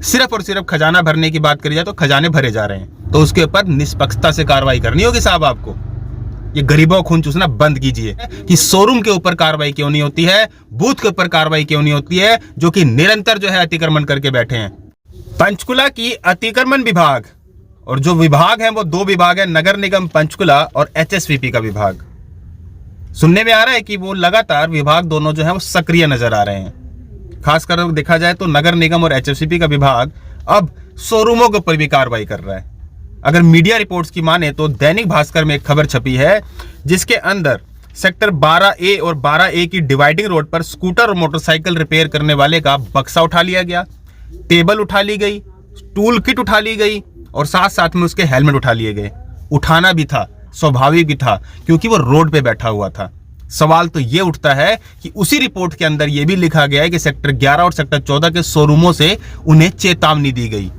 सिर्फ और सिर्फ खजाना भरने की बात करी जाए तो खजाने भरे जा रहे हैं, तो उसके ऊपर निष्पक्षता से कार्रवाई करनी होगी साहब आपको। ये गरीबों का खून चूसना बंद कीजिए कि शोरूम के ऊपर कार्रवाई क्यों नहीं होती है, बूथ के ऊपर कार्रवाई क्यों नहीं होती है, जो कि निरंतर जो है अतिक्रमण करके बैठे हैं। पंचकुला की अतिक्रमण विभाग, और जो विभाग है वो दो विभाग है, नगर निगम पंचकुला और एचएसवीपी का विभाग। सुनने में आ रहा है कि वो लगातार विभाग दोनों जो है वो सक्रिय नजर आ रहे हैं। खासकर देखा जाए तो नगर निगम और एचएसवीपी का विभाग अब शोरूमों के ऊपर भी कार्रवाई कर रहा है। अगर मीडिया रिपोर्ट्स की माने तो दैनिक भास्कर में एक खबर छपी है जिसके अंदर सेक्टर 12A और 12A की डिवाइडिंग रोड पर स्कूटर और मोटरसाइकिल रिपेयर करने वाले का बक्सा उठा लिया गया, टेबल उठा ली गई, टूल किट उठा ली गई और साथ साथ में उसके हेलमेट उठा लिए गए। उठाना भी था, स्वाभाविक भी था, क्योंकि वो रोड पे बैठा हुआ था। सवाल तो ये उठता है कि उसी रिपोर्ट के अंदर ये भी लिखा गया है कि सेक्टर 11 और सेक्टर 14 के शोरूमों से उन्हें चेतावनी दी गई।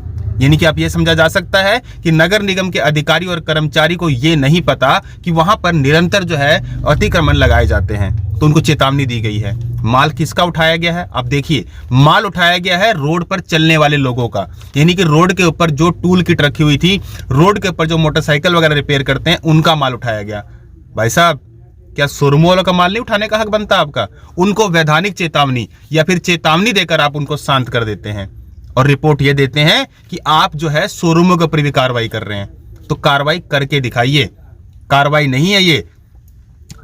यानी कि आप ये समझा जा सकता है कि नगर निगम के अधिकारी और कर्मचारी को ये नहीं पता कि वहां पर निरंतर जो है अतिक्रमण लगाए जाते हैं, तो उनको चेतावनी दी गई है। माल किसका उठाया गया है? आप देखिए, माल उठाया गया है रोड पर चलने वाले लोगों का, यानी कि रोड के ऊपर जो टूल किट रखी हुई थी, रोड के ऊपर जो मोटरसाइकिल वगैरह रिपेयर करते हैं, उनका माल उठाया गया। भाई साहब, क्या शोरूम वालों का माल नहीं उठाने का हक बनता आपका? उनको वैधानिक चेतावनी या फिर चेतावनी देकर आप उनको शांत कर देते हैं और रिपोर्ट ये देते हैं कि आप जो है शोरूमों के ऊपर भी कार्रवाई कर रहे हैं। तो कार्रवाई करके दिखाइए। कार्रवाई नहीं है ये।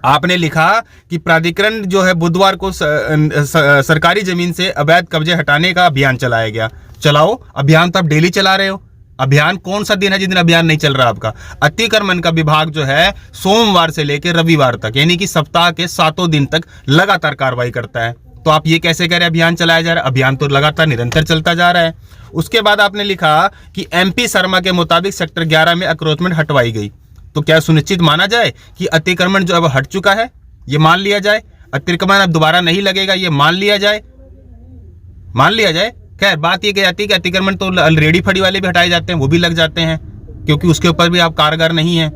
आपने लिखा कि प्राधिकरण जो है बुधवार को सरकारी जमीन से अवैध कब्जे हटाने का अभियान चलाया गया। चलाओ अभियान, तो आप डेली चला रहे हो। अभियान कौन सा दिन है जिस दिन अभियान नहीं चल रहा आपका? अतिक्रमण का विभाग जो है सोमवार से लेकर रविवार तक, यानी कि सप्ताह के 7 दिन तक लगातार कार्रवाई करता है। तो आप ये कैसे कह रहे हैं अभियान चलाया जा रहा है? अभियान तो लगातार निरंतर चलता जा रहा है। उसके बाद आपने लिखा कि एमपी शर्मा के मुताबिक सेक्टर 11 में अक्रोचमेंट हटवाई गई। तो क्या सुनिश्चित माना जाए कि अतिक्रमण जो अब हट चुका है? ये मान लिया जाए अतिक्रमण अब दोबारा नहीं लगेगा, ये मान लिया जाए। खैर बात ये कही जाती है कि अतिक्रमण तो रेडी फड़ी वाले भी हटाए जाते हैं, वो भी लग जाते हैं, क्योंकि उसके ऊपर भी आप कारगर नहीं है,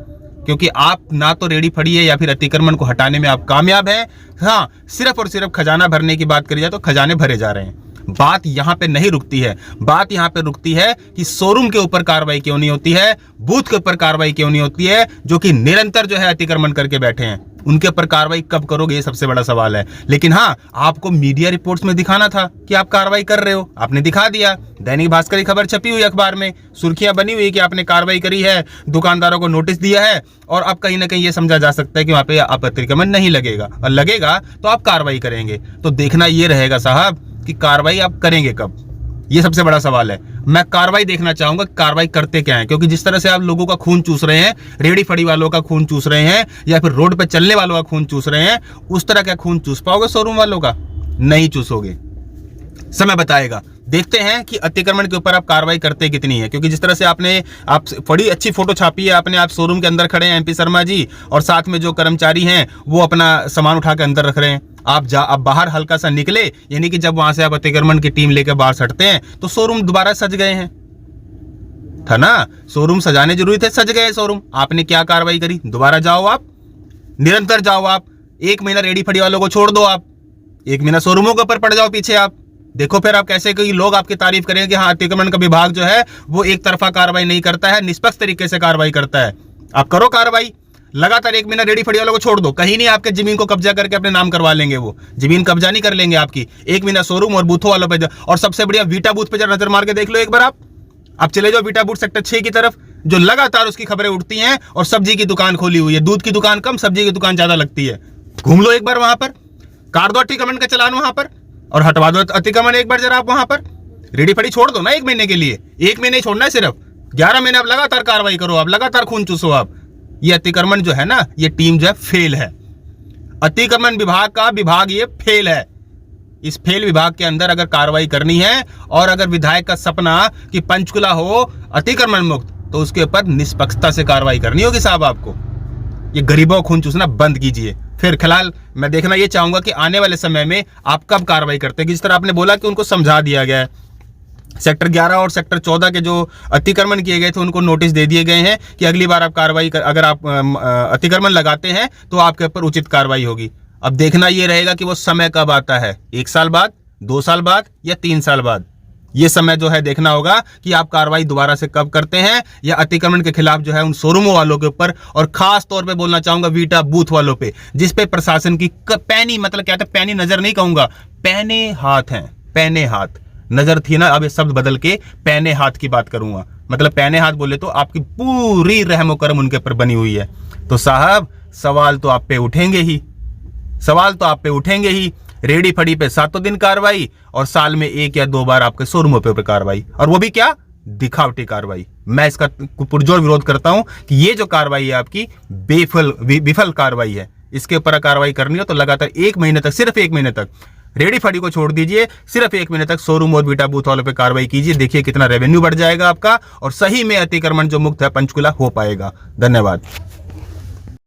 क्योंकि आप ना तो रेडी फड़ी है या फिर अतिक्रमण को हटाने में आप कामयाब हैं। हाँ, सिर्फ और सिर्फ खजाना भरने की बात करी जाए तो खजाने भरे जा रहे हैं। बात यहाँ पे नहीं रुकती है। बात यहाँ पे रुकती है कि शोरूम के ऊपर कार्रवाई क्यों नहीं होती है, बूथ के ऊपर कार्रवाई क्यों नहीं होती है, जो कि निरंतर जो है अतिक्रमण करके बैठे हैं। उनके ऊपर कार्रवाई कब करोगे, ये सबसे बड़ा सवाल है। लेकिन हाँ, आपको मीडिया रिपोर्ट्स में दिखाना था कि आप कार्रवाई कर रहे हो, आपने दिखा दिया। दैनिक भास्कर की खबर छपी हुई अखबार में, सुर्खियां बनी हुई कि आपने कार्रवाई करी है, दुकानदारों को नोटिस दिया है, और अब कहीं ना कहीं ये समझा जा सकता है कि वहां पे आप अतिक्रमण नहीं लगेगा, और लगेगा तो आप कार्रवाई करेंगे। तो देखना ये रहेगा साहब कि कार्रवाई आप करेंगे कब, ये सबसे बड़ा सवाल है। मैं कार्रवाई देखना चाहूंगा, कार्रवाई करते क्या है, क्योंकि जिस तरह से आप लोगों का खून चूस रहे हैं, रेडी फड़ी वालों का खून चूस रहे हैं या फिर रोड पे चलने वालों का खून चूस रहे हैं, उस तरह का खून चूस पाओगे शोरूम वालों का? नहीं चूसोगे। समय बताएगा। देखते हैं कि अतिक्रमण के ऊपर आप कार्रवाई करते कितनी है, क्योंकि जिस तरह से आपने बड़ी अच्छी फोटो छापी है, आपने आप शोरूम के अंदर खड़े हैं एमपी शर्मा जी, और साथ में जो कर्मचारी हैं वो अपना सामान उठा के अंदर रख रहे हैं। आप बाहर हल्का सा निकले, यानी कि जब वहां से आप अतिक्रमण की टीम लेकर बाहर सटते हैं तो शोरूम दोबारा सज गए हैं, था ना? शोरूम सजाने जरूरी थे, सज गए शोरूम। आपने क्या कार्रवाई करी? दोबारा जाओ आप, निरंतर जाओ आप। 1 महीना रेडी फड़ी वालों को छोड़ दो, आप 1 महीना शोरूमों के ऊपर पड़ जाओ पीछे आप। देखो फिर आप कैसे कि लोग आपकी तारीफ करेंगे कि हाँ, अतिक्रमण का विभाग जो है वो एक तरफा कार्रवाई नहीं करता है, निष्पक्ष तरीके से कार्रवाई करता है। आप करो कार्रवाई, लगातार 1 महीना रेडी फड़ी वालों को छोड़ दो। कहीं नहीं आपके जमीन को कब्जा करके अपने नाम करवा लेंगे, वो जमीन कब्जा नहीं कर लेंगे आपकी। 1 महीना शोरूम और बूथों वालों पे, और सबसे बढ़िया वीटा बूथ पे जरा नजर मार के देख लो एक बार। आप चले जाओ वीटा बूथ सेक्टर 6 की तरफ, जो लगातार उसकी खबरें उठती हैं, और सब्जी की दुकान खोली हुई है। दूध की दुकान कम, सब्जी की दुकान ज्यादा लगती है। घूम लो एक बार वहां पर, कार दो अतिक्रमण का चलान वहां पर, और हटवा दो अतिक्रमण एक बार जरा आप वहां पर। रेडी फड़ी छोड़ दो ना 1 महीने के लिए, 1 महीने छोड़ना है सिर्फ, 11 महीने आप लगातार कार्रवाई करो, आप लगातार खून चूसो आप। ये अतिक्रमण जो है ना, ये टीम जो है फेल है। अतिक्रमण विभाग का विभाग ये फेल है। इस फेल विभाग के अंदर अगर कार्रवाई करनी है, और अगर विधायक का सपना कि पंचकुला हो अतिक्रमण मुक्त, तो उसके ऊपर निष्पक्षता से कार्रवाई करनी होगी साहब आपको। ये गरीबों को खून चूसना बंद कीजिए। फिर फिलहाल मैं देखना ये चाहूंगा कि आने वाले समय में आप कब कार्रवाई करते हैं। जिस तरह आपने बोला कि उनको समझा दिया गया है, सेक्टर 11 और सेक्टर 14 के जो अतिक्रमण किए गए थे उनको नोटिस दे दिए गए हैं कि अगली बार आप कार्रवाई अगर आप अतिक्रमण लगाते हैं तो आपके ऊपर उचित कार्रवाई होगी। अब देखना ये रहेगा कि वो समय कब आता है, 1 साल बाद, 2 साल बाद या 3 साल बाद। ये समय जो है देखना होगा कि आप कार्रवाई दोबारा से कब करते हैं, या अतिक्रमण के खिलाफ जो है उन शोरूमों वालों के ऊपर, और खास तौर पे बोलना चाहूंगा वीटा बूथ वालों पे, जिस पे प्रशासन की पैनी, मतलब क्या था, पैनी नजर नहीं कहूंगा, पैने हाथ हैं, पैने हाथ। नजर थी ना, अब ये शब्द बदल के पैने हाथ की बात करूंगा। मतलब पैने हाथ बोले तो आपकी पूरी रहमो करम उनके ऊपर बनी हुई है। तो साहब सवाल तो आप पे उठेंगे ही, सवाल तो आप पे उठेंगे ही। रेडी फड़ी पे 7 दिन कार्रवाई, और साल में 1 या 2 बार आपके शोरूमों पे कार्रवाई, और वो भी क्या, दिखावटी कार्रवाई। मैं इसका पुरजोर विरोध करता हूं कि ये जो कार्रवाई है आपकी विफल कार्रवाई है। इसके ऊपर कार्रवाई करनी हो तो लगातार 1 महीने तक, सिर्फ 1 महीने तक रेडी फड़ी को छोड़ दीजिए, सिर्फ 1 महीने तक शोरूम और वीटा बूथ वालों पे कार्रवाई कीजिए। देखिए कितना रेवेन्यू बढ़ जाएगा आपका, और सही में अतिक्रमण जो मुक्त है पंचकुला हो पाएगा। धन्यवाद।